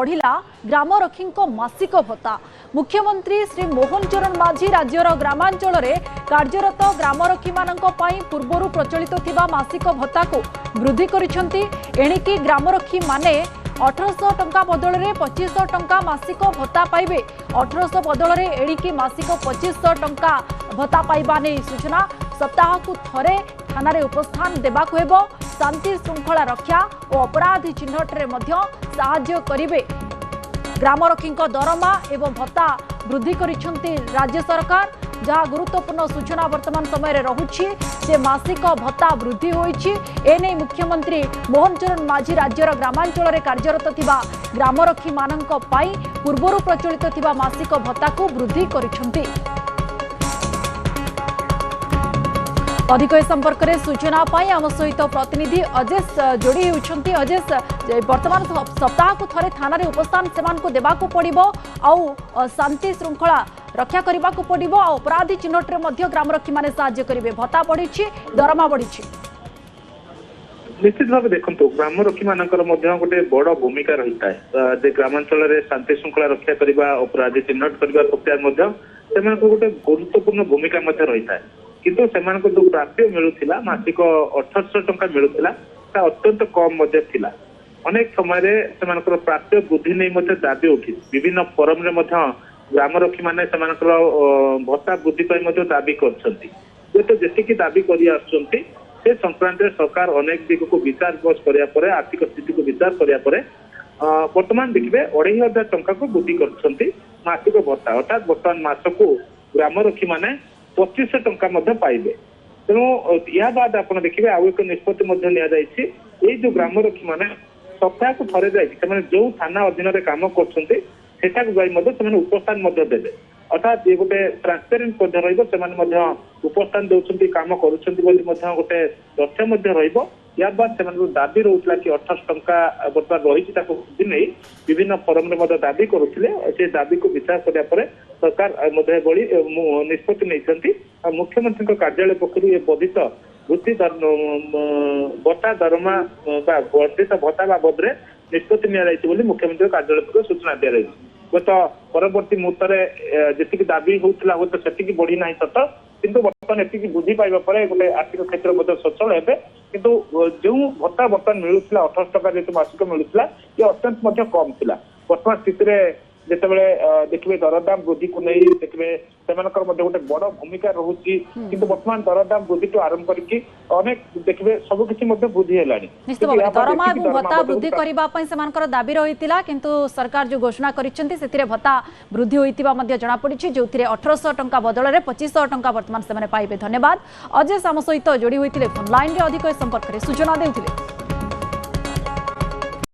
बढ़िला ग्रामरक्षी मासिक भत्ता। मुख्यमंत्री श्री मोहन चरण माझी राज्यर ग्रामांचल में कार्यरत ग्रामरक्षी पूर्व प्रचलित मासिक भत्ता को वृद्धि करिसेंती। ग्रामरक्षी माने 1800 टंका बदल में 2500 टंका मासिक भत्ता पाइबे। 1800 बदल में एणिकी मासिक 2500 टंका भत्ता पाइबा नहीं सूचना। सप्ताह को थरे थाना उपस्थान देबाकु हेबो। शांति श्रृंखला रक्षा और अपराधी चिन्हट रे मध्य साहाय्य करिवे। ग्रामरक्षी दरमा एवं भत्ता वृद्धि करिसेंती राज्य सरकार। जहाँ गुरुत्वपूर्ण सूचना वर्तमान समय रहुछि जे मासिक भत्ता वृद्धि होइछि। एने मुख्यमंत्री मोहन चरण माझी राज्यर ग्रामांचल में कार्यरत थिबा ग्रामरक्षी मानक पई पूर्वरु प्रचलित थिबा मासिक भत्ता को वृद्धि करिसेंती। अधिक संपर्क में सूचना पाई आम सहित प्रतिनिधि अजेश जोड़ी होती। अजेश, वर्तमान सप्ताह को थरे थाना उपस्थान से देवाक पड़ो आ शांति श्रृंखला रक्षा करने को पड़ो आ अपराधी चिन्हट में ग्रामरक्षी मैंने साहाय्य करेंगे। भत्ता बढ़ी, दरमा बढ़ी। निश्चित भाव देखो ग्रामरक्षी मानकर गोटे बड़ भूमिका रही है। ग्रामांचल में शांति श्रृंखला रक्षा करने अपराधी चिन्हट करने प्रक्रिया गोटे गुरुत्वपूर्ण भूमिका रही है। किंतु सेमानको जो प्राप्य मिलूला मासिक 1800 टंका मिलूला अत्यंत कम थिला। अनेक समय से प्राप्य वृद्धि नहीं दाबी उठी विभिन्न फोरम रे ग्रामरक्षी माने भत्ता वृद्धि दाबी करती दाबी कर संक्रांत सरकार अनेक दिग को विचार कर आर्थिक स्थिति को विचार वर्तमान देखिए 2500 टंका को वृद्धि कर मासिक भत्ता अर्थात बर्तमान मास को ग्रामरक्षी माने 2500 टंका पाइबे। तेणु या बाद आप देखिए आउ एक निष्पत्ति जो ग्रामरक्षी माने सप्ताह को थरे जाए जो थाना अधीन काम कर उपस्थान देवे। अर्थात ये गोटे ट्रांसपेरेंट उपस्थान दे काम कर गोटे तथ्य या बाद से दाबी रोला कि 1800 टंका बर्तमान रही नहीं विभिन्न फोरम में दाबी करुले दाबी को विचार कराया सरकार निष्पत्ति नहीं। मुख्यमंत्री कार्यालय पक्ष ये वर्धित वृत्ति भत्ता दरमा वर्धित भत्ता बाबद निष्पत्ति नि मुख्यमंत्री कार्यालय पक्ष सूचना दी रही। गत परवर्ती मुहूर्त जी दाबी होता हूँ से बढ़ी ना सत किंतु बर्तमान एति बुद्धि पाइबा परे गोटे आर्थिक क्षेत्र सचल हेबे। किंतु जो भत्ता बर्तमान मिलूला 1800 टका जेतु मासिक मिलूला ये अत्यंत कम थिला। वर्तमान स्थिति में जितेबाला देखिए दरदाम वृद्धि को नहीं देखिए गोटे बड़ भूमिका रोचे। किंतु वर्तमान दरदाम वृद्धि तो आरंभ करके अनेक देखिए सबकि वृद्धि है। दरमा और भत्ता वृद्धि करने दाबी रही किंतु सरकार जो घोषणा कर भत्ता वृद्धि होता जमापड़ी जो 1800 टंका बदल में 2500 टंका वर्तमान से पाइबे। धन्यवाद अजय आम सहित जोड़ी होते फोन लाइन में अधिक संपर्क में सूचना देते।